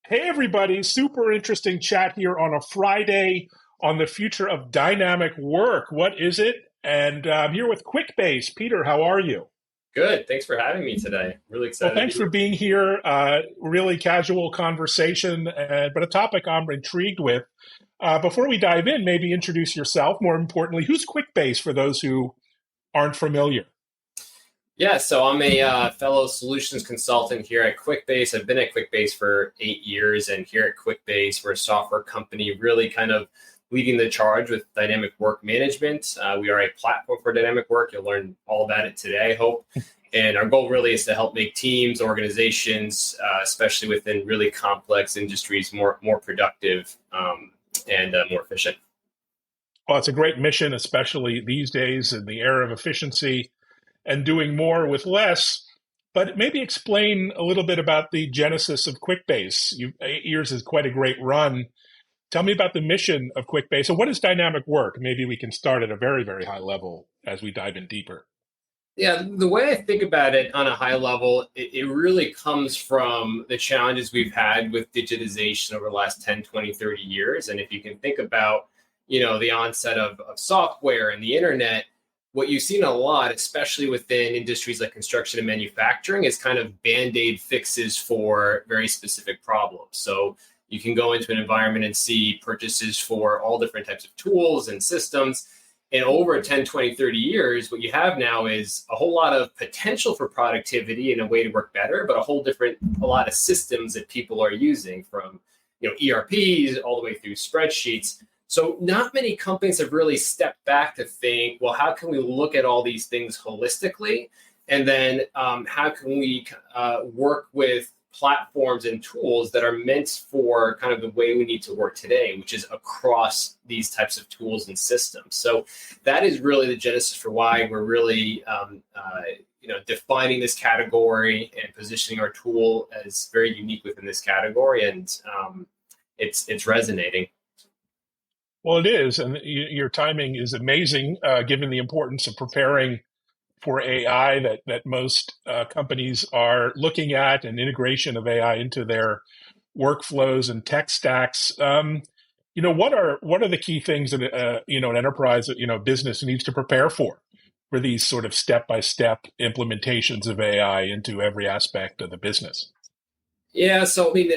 Hey, everybody. Super interesting chat here on a Friday on the future of dynamic work. What is it? And I'm here with QuickBase. Peter, how are you? Good. Thanks for having me today. Really Well, excited to be thanks for here. being here. Really casual conversation, but a topic I'm intrigued with. Before we dive in, maybe introduce yourself. More importantly, who's QuickBase for those who aren't familiar? Yeah, so I'm a fellow solutions consultant here at QuickBase. I've been at QuickBase for 8 years, and here at QuickBase, we're a software company really kind of leading the charge with dynamic work management. We are a platform for dynamic work. You'll learn all about it today, I hope. And our goal really is to help make teams, organizations, especially within really complex industries, more productive and more efficient. Well, it's a great mission, especially these days in the era of efficiency and doing more with less. But maybe explain a little bit about the genesis of QuickBase. 8 years is quite a great run. Tell me about the mission of QuickBase. So, what is dynamic work? Maybe we can start at a very, very high level as we dive in deeper. Yeah, the way I think about it on a high level, it really comes from the challenges we've had with digitization over the last 10, 20, 30 years. And if you can think about, the onset of software and the internet, what you've seen a lot, especially within industries like construction and manufacturing, is kind of band-aid fixes for very specific problems. So you can go into an environment and see purchases for all different types of tools and systems. And over 10, 20, 30 years, what you have now is a whole lot of potential for productivity and a way to work better, but a lot of systems that people are using from, ERPs all the way through spreadsheets. So not many companies have really stepped back to think, well, how can we look at all these things holistically? And then how can we work with platforms and tools that are meant for kind of the way we need to work today, which is across these types of tools and systems. So that is really the genesis for why we're really defining this category and positioning our tool as very unique within this category, and it's resonating. Well, it is. And your timing is amazing, given the importance of preparing for AI that most companies are looking at and integration of AI into their workflows and tech stacks. What are the key things that an enterprise business needs to prepare for these sort of step by step implementations of AI into every aspect of the business? Yeah, so I mean,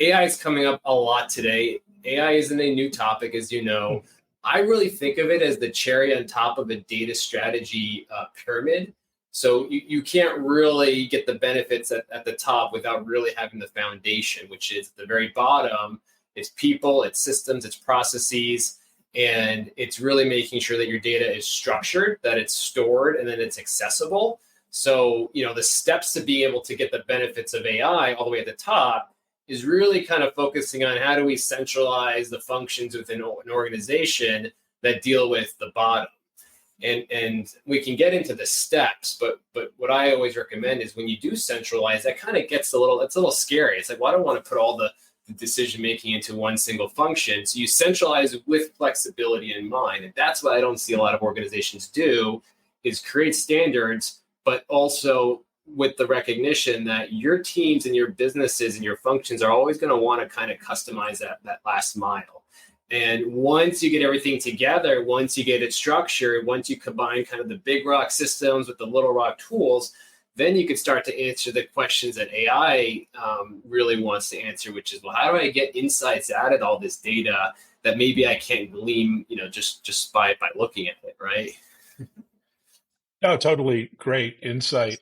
AI is coming up a lot today. AI isn't a new topic, as you know. I really think of it as the cherry on top of a data strategy pyramid. So you can't really get the benefits at the top without really having the foundation, which is at the very bottom. It's people, it's systems, it's processes, and it's really making sure that your data is structured, that it's stored, and then it's accessible. So, the steps to be able to get the benefits of AI all the way at the top is really kind of focusing on how do we centralize the functions within an organization that deal with the bottom. And we can get into the steps, but what I always recommend is when you do centralize, that kind of it's a little scary. It's like, well, I don't want to put all the decision making into one single function. So you centralize with flexibility in mind. And that's what I don't see a lot of organizations do, is create standards, but also with the recognition that your teams and your businesses and your functions are always going to want to kind of customize that last mile. And once you get everything together, once you get it structured, once you combine kind of the big rock systems with the little rock tools, then you can start to answer the questions that AI really wants to answer, which is, well, how do I get insights out of all this data that maybe I can't glean, just by looking at it, right? No, totally great insight.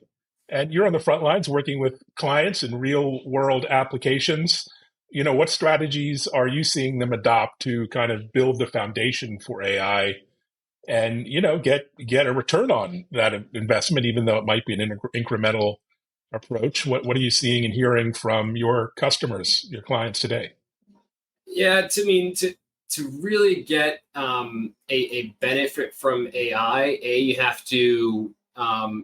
And you're on the front lines working with clients in real world applications. What strategies are you seeing them adopt to kind of build the foundation for AI and, get a return on that investment, even though it might be an incremental approach? What are you seeing and hearing from your customers, your clients today? Yeah, to really get a benefit from AI, you have to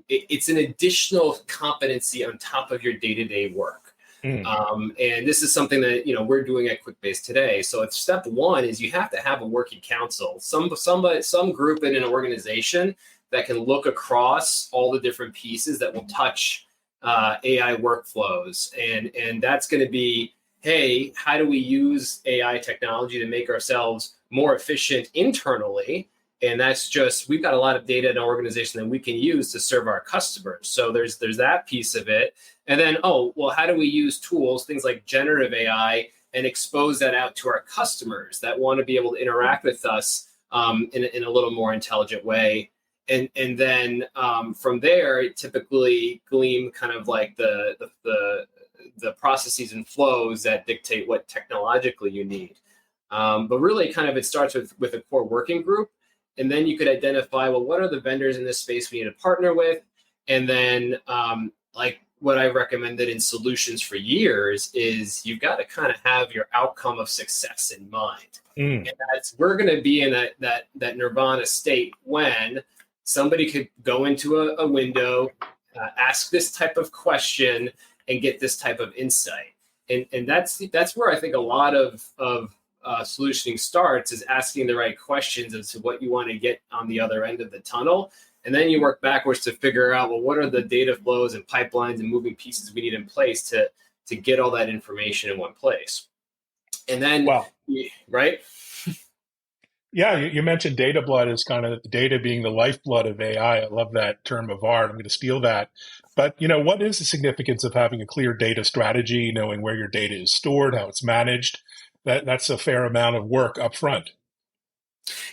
it's an additional competency on top of your day-to-day work. Mm. And this is something that we're doing at QuickBase today. So it's step one is you have to have a working council, some group in an organization that can look across all the different pieces that will touch AI workflows, and that's going to be, hey, how do we use AI technology to make ourselves more efficient internally? And that's just, we've got a lot of data in our organization that we can use to serve our customers. So there's that piece of it. And then, oh, well, how do we use tools, things like generative AI, and expose that out to our customers that want to be able to interact with us in a little more intelligent way? And then from there, it typically glean kind of like the processes and flows that dictate what technologically you need. But really, kind of, it starts with a core working group, and then you could identify, well, what are the vendors in this space we need to partner with, and then like what I recommended in solutions for years is you've got to kind of have your outcome of success in mind. And we're going to be in that nirvana state when somebody could go into a window, ask this type of question, and get this type of insight. And that's where I think a lot of solutioning starts, is asking the right questions as to what you want to get on the other end of the tunnel. And then you work backwards to figure out, well, what are the data flows and pipelines and moving pieces we need in place to get all that information in one place. And then, right? Yeah, you mentioned data blood as kind of data being the lifeblood of AI. I love that term of art. I'm going to steal that. But, what is the significance of having a clear data strategy, knowing where your data is stored, how it's managed? That's a fair amount of work up front.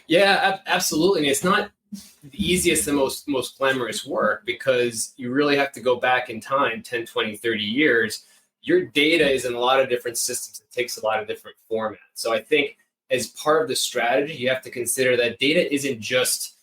Yeah, absolutely. And it's not the easiest and most glamorous work, because you really have to go back in time 10, 20, 30 years. Your data is in a lot of different systems. It takes a lot of different formats. So I think as part of the strategy, you have to consider that data isn't just,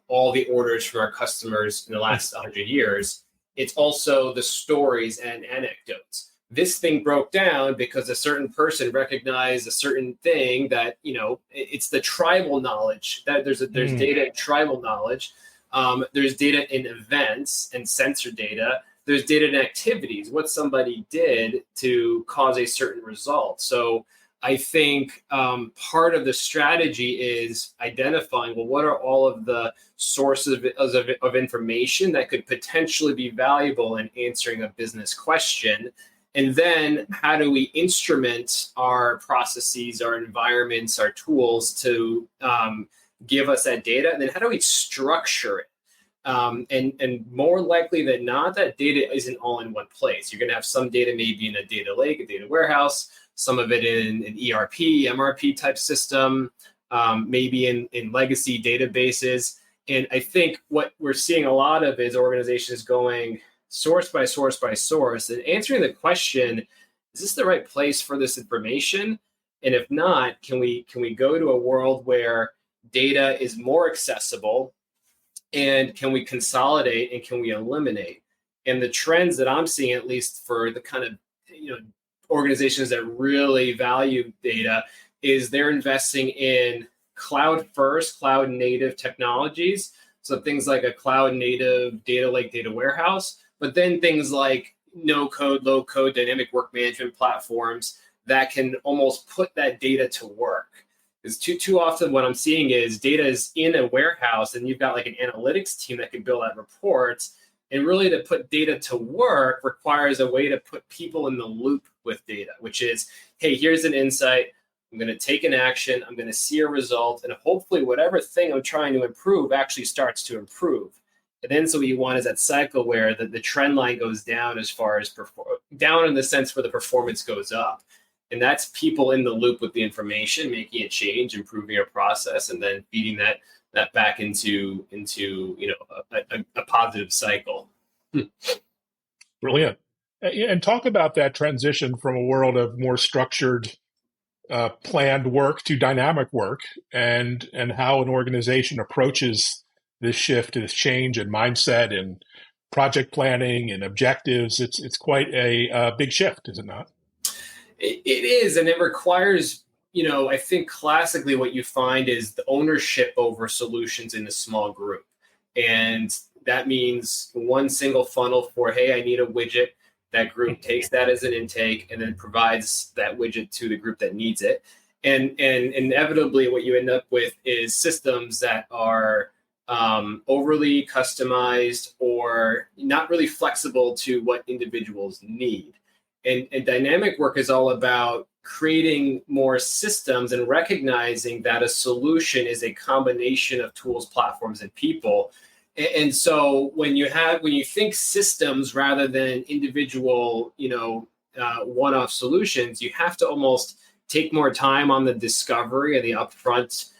all the orders from our customers in the last 100 years. It's also the stories and anecdotes. This thing broke down because a certain person recognized a certain thing that, it's the tribal knowledge. That there's data in tribal knowledge. There's data in events and sensor data. There's data in activities, what somebody did to cause a certain result. So I think part of the strategy is identifying, well, what are all of the sources of information that could potentially be valuable in answering a business question? And then how do we instrument our processes, our environments, our tools to give us that data? And then how do we structure it? And more likely than not, that data isn't all in one place. You're going to have some data maybe in a data lake, a data warehouse, some of it in an ERP, MRP type system, maybe in legacy databases. And I think what we're seeing a lot of is organizations going source by source by source and answering the question, is this the right place for this information? And if not, can we go to a world where data is more accessible, and can we consolidate and can we eliminate? And the trends that I'm seeing, at least for the kind of organizations that really value data, is they're investing in cloud first, cloud native technologies. So things like a cloud native data lake, data warehouse, but then things like no code, low code, dynamic work management platforms that can almost put that data to work. Because too often what I'm seeing is data is in a warehouse and you've got like an analytics team that can build out reports. And really, to put data to work requires a way to put people in the loop with data, which is, hey, here's an insight. I'm going to take an action. I'm going to see a result. And hopefully whatever thing I'm trying to improve actually starts to improve. And then so what you want is that cycle where the trend line goes down as far as down in the sense where the performance goes up. And that's people in the loop with the information, making a change, improving your process, and then feeding that back into a positive cycle. Brilliant. And talk about that transition from a world of more structured, planned work to dynamic work, and how an organization approaches this shift, this change in mindset and project planning and objectives. It's quite a big shift, is it not? It is, and it requires, I think classically what you find is the ownership over solutions in a small group. And that means one single funnel for, hey, I need a widget. That group takes that as an intake and then provides that widget to the group that needs it. And inevitably what you end up with is systems that are overly customized or not really flexible to what individuals need. And dynamic work is all about creating more systems and recognizing that a solution is a combination of tools, platforms, and people. And so when you think systems rather than individual, one-off solutions, you have to almost take more time on the discovery and the upfront,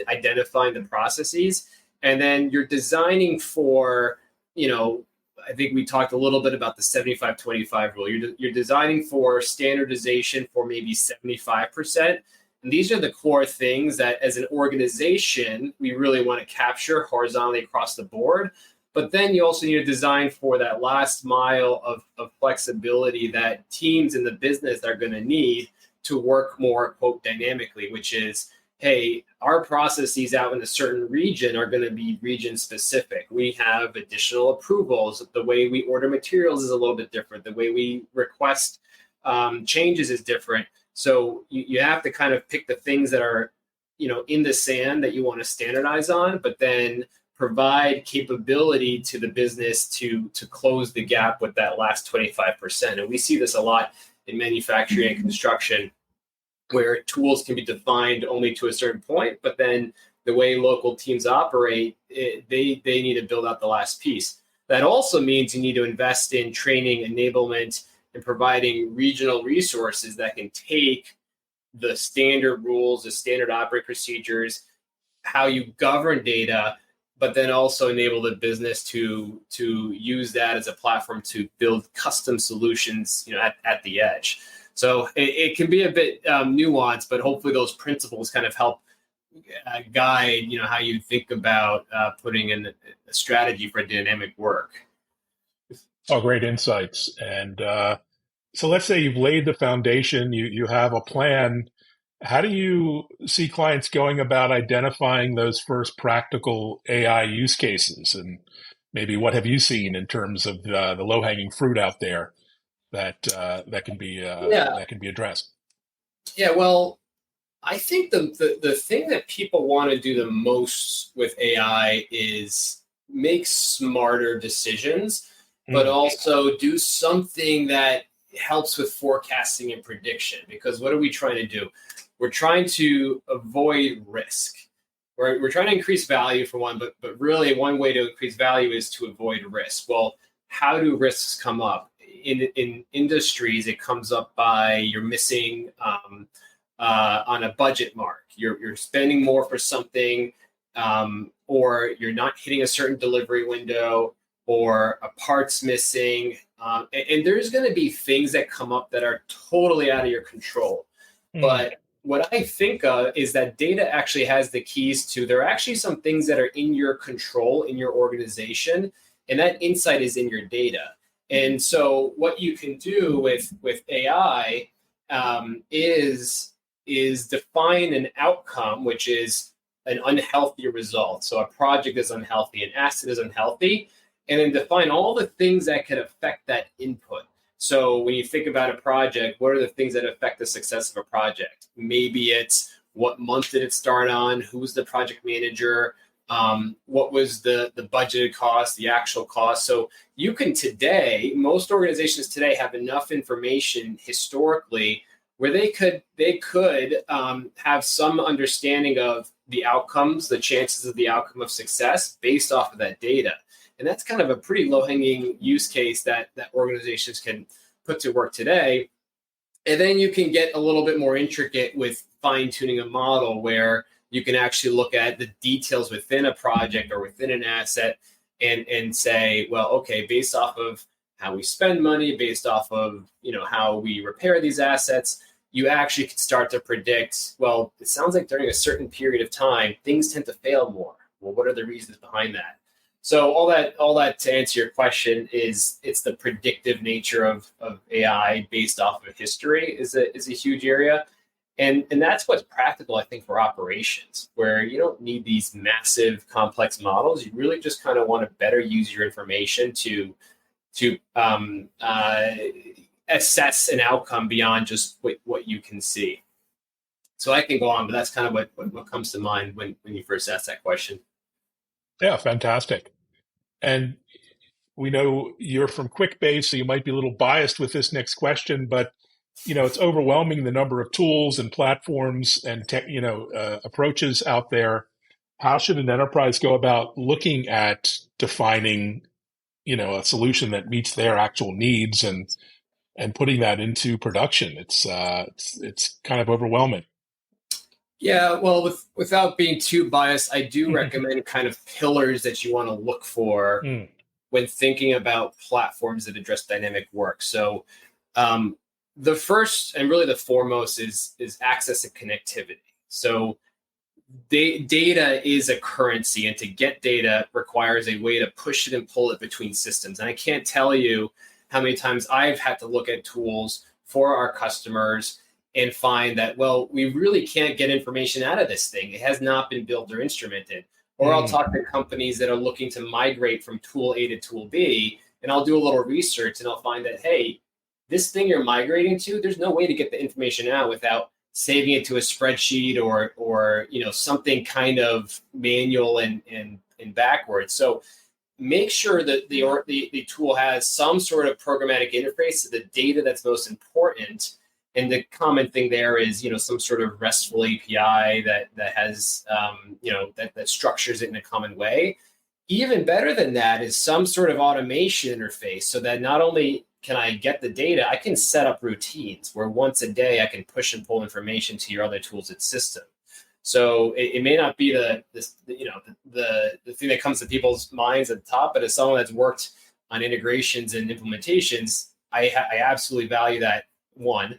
identifying the processes, and then you're designing for, I think we talked a little bit about the 75-25 rule. You're designing for standardization for maybe 75%. And these are the core things that as an organization, we really want to capture horizontally across the board. But then you also need to design for that last mile of flexibility that teams in the business are going to need to work more, quote, dynamically, which is, hey, our processes out in a certain region are going to be region specific. We have additional approvals. The way we order materials is a little bit different. The way we request changes is different. So you have to kind of pick the things that are, in the sand that you want to standardize on, but then provide capability to the business to close the gap with that last 25%. And we see this a lot in manufacturing and construction, where tools can be defined only to a certain point, but then the way local teams operate, they need to build out the last piece. That also means you need to invest in training, enablement, and providing regional resources that can take the standard rules, the standard operating procedures, how you govern data, but then also enable the business to use that as a platform to build custom solutions, at the edge. So it can be a bit nuanced, but hopefully those principles kind of help guide, how you think about putting in a strategy for dynamic work. Oh, great insights. And so let's say you've laid the foundation, you have a plan. How do you see clients going about identifying those first practical AI use cases? And maybe what have you seen in terms of the low-hanging fruit out there that can be addressed? Yeah, well, I think the thing that people want to do the most with AI is make smarter decisions, but also do something that helps with forecasting and prediction. Because what are we trying to do? We're trying to avoid risk. We're trying to increase value for one, but really one way to increase value is to avoid risk. Well, how do risks come up? In industries, it comes up by you're missing on a budget mark. You're spending more for something, or you're not hitting a certain delivery window, or a part's missing. And there's going to be things that come up that are totally out of your control. But what I think of is that data actually has the keys to, there are actually some things that are in your control in your organization, and that insight is in your data. And so what you can do with AI is define an outcome, which is an unhealthy result. So a project is unhealthy, an asset is unhealthy, and then define all the things that could affect that input. So when you think about a project, what are the things that affect the success of a project? Maybe it's what month did it start on? Who's the project manager? What was the budgeted cost, the actual cost? So you can today, most organizations today have enough information historically where they could have some understanding of the outcomes, the chances of the outcome of success based off of that data. And that's kind of a pretty low-hanging use case that organizations can put to work today. And then you can get a little bit more intricate with fine-tuning a model where you can actually look at the details within a project or within an asset and say, well, okay, based off of how we spend money, based off of how we repair these assets, you actually can start to predict, well, it sounds like during a certain period of time, things tend to fail more. Well, what are the reasons behind that? So all that to answer your question is it's the predictive nature of AI based off of history is a huge area. And that's what's practical, I think, for operations, where you don't need these massive complex models. You really just kind of want to better use your information to assess an outcome beyond just what you can see. So I can go on, but that's kind of what comes to mind when you first ask that question. Yeah, fantastic. And we know you're from QuickBase, so you might be a little biased with this next question, but it's overwhelming, the number of tools and platforms and approaches out there. How should an enterprise go about looking at defining, a solution that meets their actual needs and putting that into production? It's kind of overwhelming. Yeah, well, without being too biased, I do recommend kind of pillars that you want to look for when thinking about platforms that address dynamic work. So the first and really the foremost is access and connectivity. So data is a currency, and to get data requires a way to push it and pull it between systems. And I can't tell you how many times I've had to look at tools for our customers and find that, well, we really can't get information out of this thing. It has not been built or instrumented. Or I'll talk to companies that are looking to migrate from tool A to tool B, and I'll do a little research and I'll find that, hey, this thing you're migrating to, there's no way to get the information out without saving it to a spreadsheet or something kind of manual and backwards. So make sure that the tool has some sort of programmatic interface to the data that's most important. And the common thing there is, some sort of RESTful API that has, that structures it in a common way. Even better than that is some sort of automation interface, so that not only can I get the data, I can set up routines where once a day I can push and pull information to your other tools and system. So it may not be the thing that comes to people's minds at the top, but as someone that's worked on integrations and implementations, I absolutely value that. One.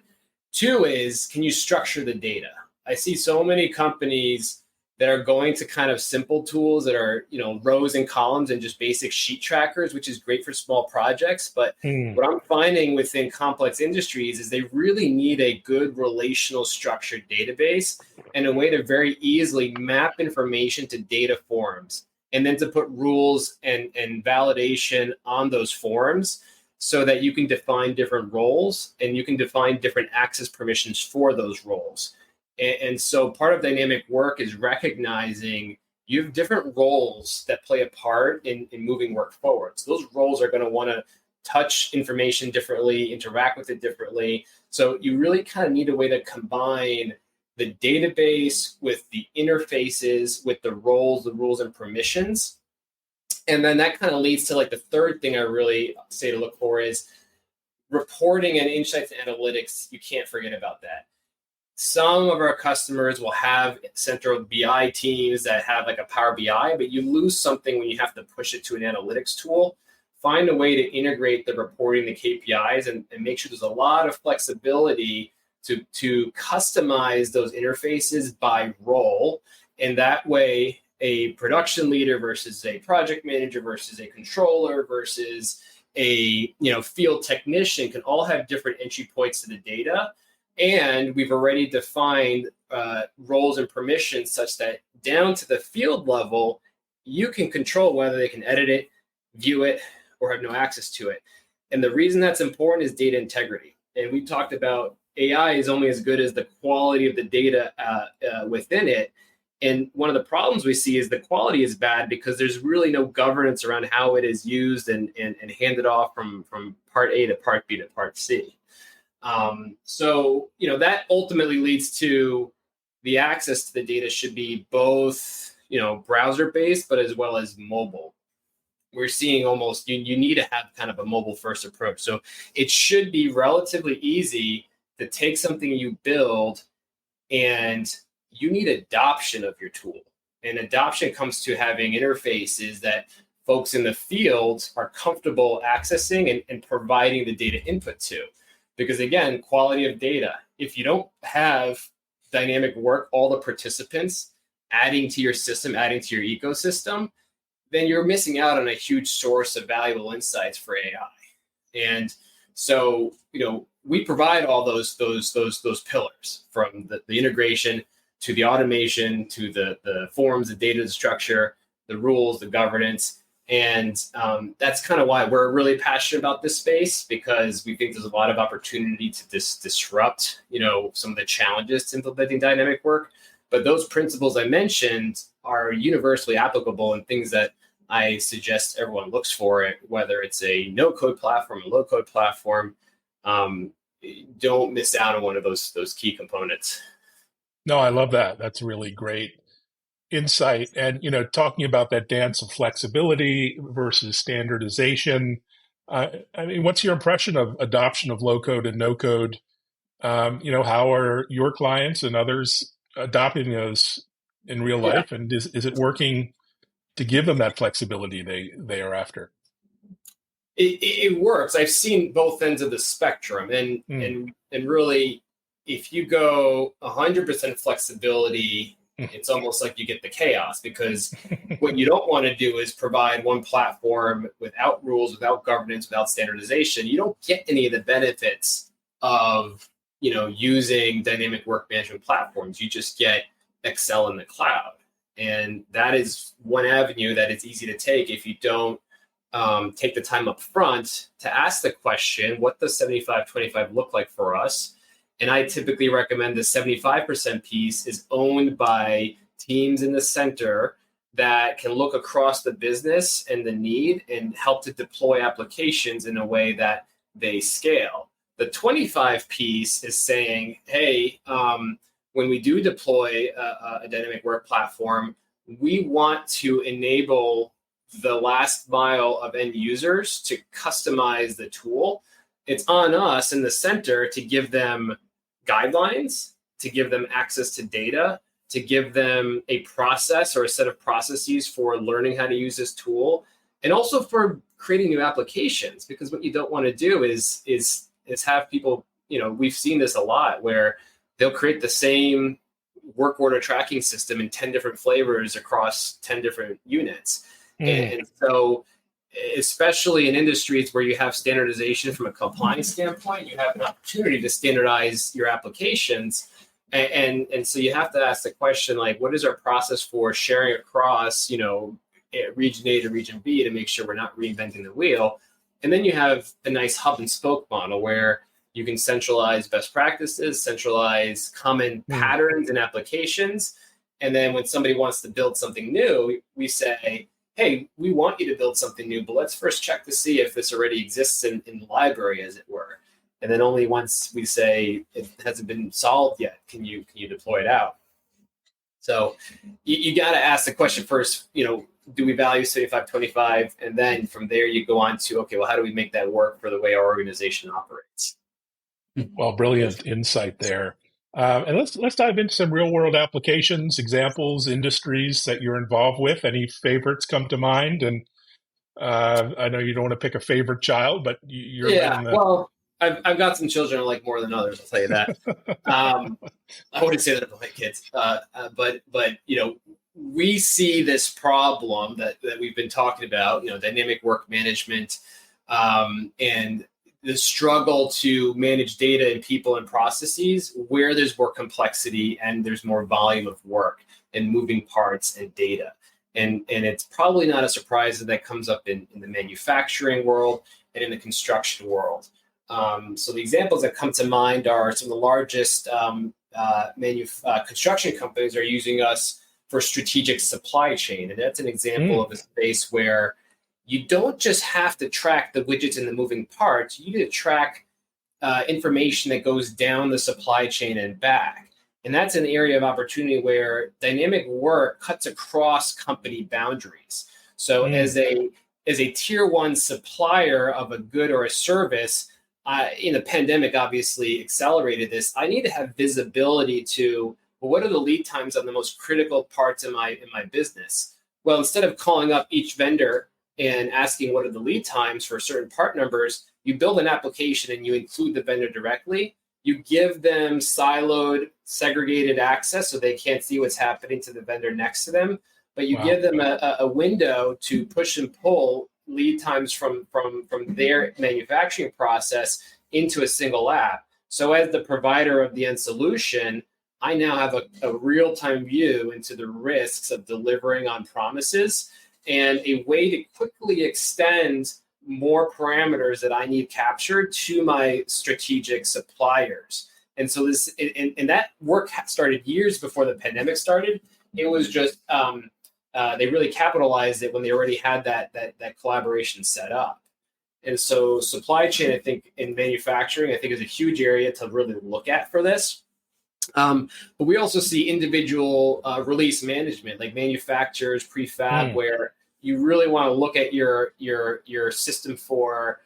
Two is, can you structure the data? I see so many companies that are going to kind of simple tools that are, rows and columns and just basic sheet trackers, which is great for small projects. But what I'm finding within complex industries is they really need a good relational structured database and a way to very easily map information to data forms, and then to put rules and validation on those forms, so that you can define different roles and you can define different access permissions for those roles. And so part of dynamic work is recognizing you have different roles that play a part in moving work forward. So those roles are going to want to touch information differently, interact with it differently. So you really kind of need a way to combine the database with the interfaces, with the rules and permissions. And then that kind of leads to like the third thing I really say to look for is reporting and insights and analytics. You can't forget about that. Some of our customers will have central BI teams that have like a Power BI, but you lose something when you have to push it to an analytics tool. Find a way to integrate the reporting, the KPIs, and make sure there's a lot of flexibility to customize those interfaces by role. And that way, a production leader versus a project manager versus a controller versus a field technician can all have different entry points to the data. And we've already defined roles and permissions such that down to the field level, you can control whether they can edit it, view it, or have no access to it. And the reason that's important is data integrity. And we talked about AI is only as good as the quality of the data within it. And one of the problems we see is the quality is bad because there's really no governance around how it is used and handed off from part A to part B to part C. So that ultimately leads to the access to the data should be both, browser based, but as well as mobile. We're seeing almost, you need to have kind of a mobile first approach. So it should be relatively easy to take something you build, and you need adoption of your tool. And adoption comes to having interfaces that folks in the field are comfortable accessing and providing the data input to. Because again, quality of data, if you don't have dynamic work, all the participants adding to your system, adding to your ecosystem, then you're missing out on a huge source of valuable insights for AI. And so, we provide all those pillars, from the integration to the automation to the forms, the data structure, the rules, the governance. And that's kind of why we're really passionate about this space, because we think there's a lot of opportunity to disrupt, some of the challenges to implementing dynamic work. But those principles I mentioned are universally applicable in things that I suggest everyone looks for it, whether it's a no-code platform, a low-code platform. Don't miss out on one of those key components. No, I love that. That's really great insight. And, talking about that dance of flexibility versus standardization, I mean, what's your impression of adoption of low code and no code? How are your clients and others adopting those in real Yeah, life? And is it working to give them that flexibility they are after? it works. I've seen both ends of the spectrum, and Mm. really, if you go 100% flexibility, it's almost like you get the chaos, because what you don't want to do is provide one platform without rules, without governance, without standardization. You don't get any of the benefits of using dynamic work management platforms. You just get Excel in the cloud, and that is one avenue that is easy to take if you don't take the time up front to ask the question, what does 75-25 look like for us? And I typically recommend the 75% piece is owned by teams in the center that can look across the business and the need and help to deploy applications in a way that they scale. The 25 piece is saying, hey, when we do deploy a dynamic work platform, we want to enable the last mile of end users to customize the tool. It's on us in the center to give them guidelines, to give them access to data, to give them a process or a set of processes for learning how to use this tool, and also for creating new applications. Because what you don't want to do is have people, we've seen this a lot where they'll create the same work order tracking system in 10 different flavors across 10 different units. And so, especially in industries where you have standardization from a compliance standpoint, you have an opportunity to standardize your applications. And so you have to ask the question, like, what is our process for sharing across, region A to region B to make sure we're not reinventing the wheel? And then you have a nice hub and spoke model where you can centralize best practices, centralize common patterns and applications. And then when somebody wants to build something new, we say, hey, we want you to build something new, but let's first check to see if this already exists in the library, as it were. And then only once we say it hasn't been solved yet, can you deploy it out. So you got to ask the question first, do we value 75-25? And then from there you go on to, okay, well, how do we make that work for the way our organization operates? Well, brilliant insight there. And let's dive into some real world applications, examples, industries that you're involved with. Any favorites come to mind? And I know you don't want to pick a favorite child, but you're in the... Well, I've got some children I like more than others. I'll tell you that. I wouldn't say that about my kids, but we see this problem that we've been talking about. Dynamic work management, and the struggle to manage data and people and processes where there's more complexity and there's more volume of work and moving parts and data. And it's probably not a surprise that comes up in the manufacturing world and in the construction world. So the examples that come to mind are some of the largest construction companies are using us for strategic supply chain. And that's an example of a space where you don't just have to track the widgets and the moving parts. You need to track information that goes down the supply chain and back. And that's an area of opportunity where dynamic work cuts across company boundaries. So as a tier one supplier of a good or a service, in the pandemic obviously accelerated this. I need to have visibility to, well, what are the lead times on the most critical parts in my business? Well, instead of calling up each vendor and asking what are the lead times for certain part numbers, you build an application and you include the vendor directly. You give them siloed, segregated access so they can't see what's happening to the vendor next to them, but you give them a window to push and pull lead times from their manufacturing process into a single app. So as the provider of the end solution, I now have a real-time view into the risks of delivering on promises and a way to quickly extend more parameters that I need captured to my strategic suppliers. And so and that work started years before the pandemic started. It was just they really capitalized it when they already had that collaboration set up. And so supply chain, I think, in manufacturing, I think is a huge area to really look at for this. But we also see individual release management, like manufacturers, prefab, where you really want to look at your system for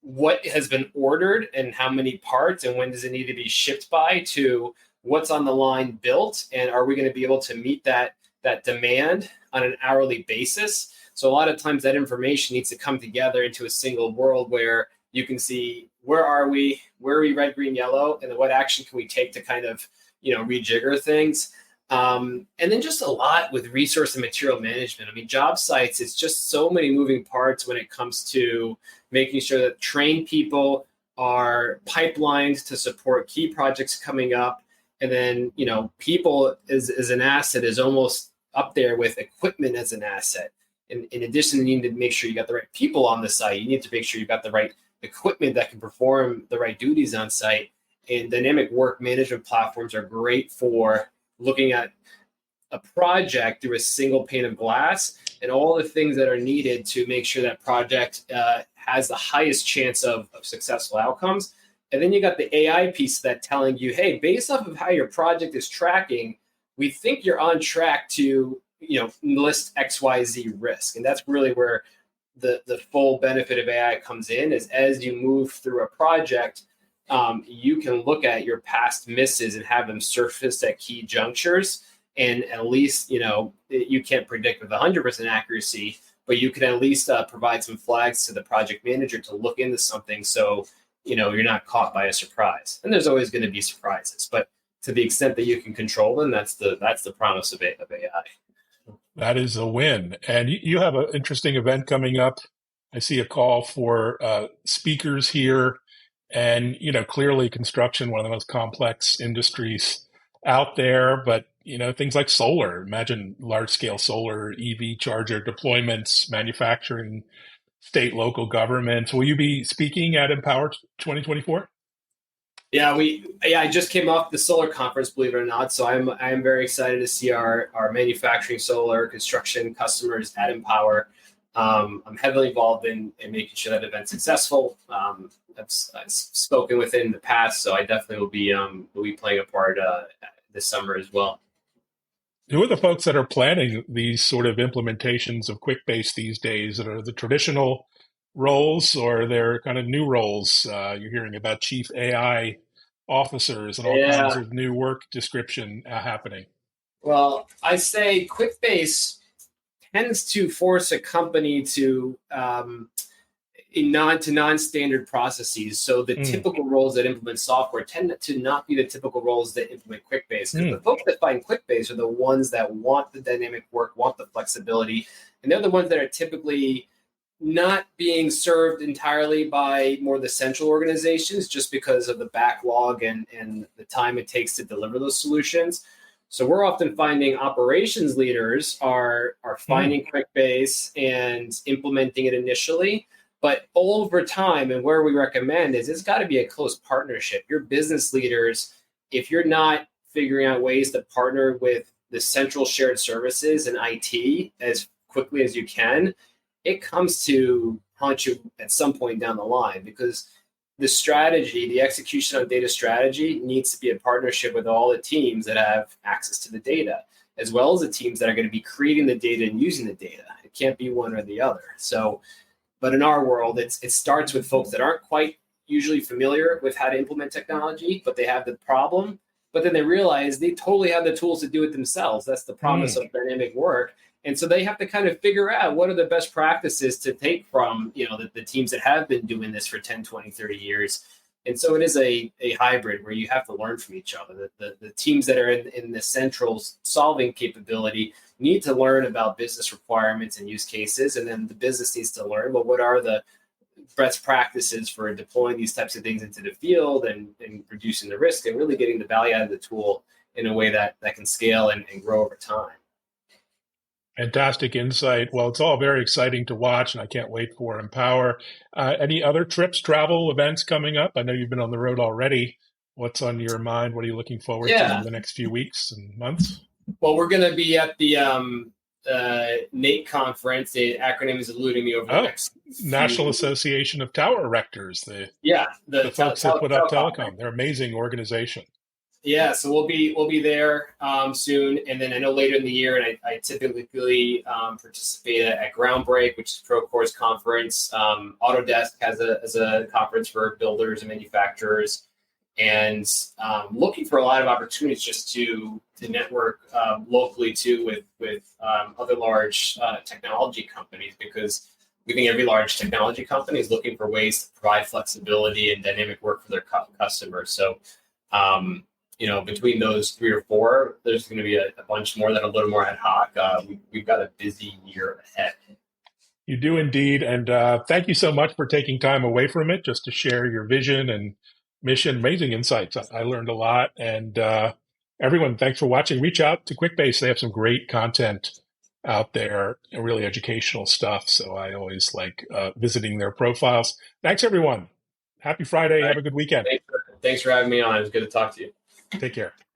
what has been ordered and how many parts and when does it need to be shipped by, to what's on the line built, and are we going to be able to meet that demand on an hourly basis. So a lot of times that information needs to come together into a single world where you can see where are we red, green, yellow, and then what action can we take to kind of, rejigger things. And then just a lot with resource and material management. I mean, job sites, it's just so many moving parts when it comes to making sure that trained people are pipelined to support key projects coming up. And then, people as an asset is almost up there with equipment as an asset. In addition, you need to make sure you got the right people on the site. You need to make sure you got the right equipment that can perform the right duties on site. And dynamic work management platforms are great for looking at a project through a single pane of glass and all the things that are needed to make sure that project has the highest chance of successful outcomes. And then you got the AI piece of that telling you, hey, based off of how your project is tracking, we think you're on track to list XYZ risk. And that's really where the full benefit of AI comes in, is as you move through a project, you can look at your past misses and have them surface at key junctures. And at least, you can't predict with 100% accuracy, but you can at least provide some flags to the project manager to look into something. So, you're not caught by a surprise. And there's always going to be surprises, but to the extent that you can control them, that's the promise of AI. That is a win. And you have an interesting event coming up. I see a call for speakers here. And, clearly construction, one of the most complex industries out there. But, things like solar, imagine large-scale solar, EV charger deployments, manufacturing, state, local governments. Will you be speaking at Empower 2024? Yeah, I just came off the solar conference, believe it or not. So I am very excited to see our manufacturing solar construction customers at Empower. I'm heavily involved in making sure that event's successful. I've spoken with it in the past, so I definitely will be playing a part this summer as well. Who are the folks that are planning these sort of implementations of QuickBase these days? That are the traditional roles, or they're kind of new roles? You're hearing about chief AI officers and all kinds of new work description happening. Well, I say QuickBase tends to force a company to non-standard processes. So the typical roles that implement software tend to not be the typical roles that implement QuickBase. Because the folks that find QuickBase are the ones that want the dynamic work, want the flexibility, and they're the ones that are typically not being served entirely by more the central organizations, just because of the backlog and the time it takes to deliver those solutions. So we're often finding operations leaders are finding QuickBase and implementing it initially, but over time, and where we recommend is it's got to be a close partnership. Your business leaders, if you're not figuring out ways to partner with the central shared services and IT as quickly as you can, it comes to haunt you at some point down the line, because the strategy, the execution on data strategy needs to be a partnership with all the teams that have access to the data, as well as the teams that are going to be creating the data and using the data. It can't be one or the other. So, but in our world, it starts with folks that aren't quite usually familiar with how to implement technology, but they have the problem, but then they realize they totally have the tools to do it themselves. That's the promise of dynamic work. And so they have to kind of figure out what are the best practices to take from, the teams that have been doing this for 10, 20, 30 years. And so it is a hybrid where you have to learn from each other. The teams that are in the central solving capability need to learn about business requirements and use cases. And then the business needs to learn, well, what are the best practices for deploying these types of things into the field and reducing the risk and really getting the value out of the tool in a way that can scale and grow over time. Fantastic insight. Well, it's all very exciting to watch, and I can't wait for Empower. Any other trips, travel, events coming up? I know you've been on the road already. What's on your mind? What are you looking forward to in the next few weeks and months? Well, we're going to be at the NATE conference. The acronym is eluding me over the Oh, next National few. Association of Tower Erectors, Yeah, the folks that put up telecom. telecom. They're an amazing organization. Yeah, so we'll be there soon, and then I know later in the year, and I typically participate at Groundbreak, which is Procore's conference. Autodesk has a conference for builders and manufacturers, and looking for a lot of opportunities just to network locally too with other large technology companies, because we think every large technology company is looking for ways to provide flexibility and dynamic work for their customers. So. Between those three or four, there's going to be a bunch more that are a little more ad hoc. We've got a busy year ahead. You do indeed. And thank you so much for taking time away from it just to share your vision and mission. Amazing insights. I learned a lot. And everyone, thanks for watching. Reach out to QuickBase. They have some great content out there and really educational stuff. So I always like visiting their profiles. Thanks, everyone. Happy Friday. All right. Have a good weekend. Thanks for having me on. It was good to talk to you. Take care.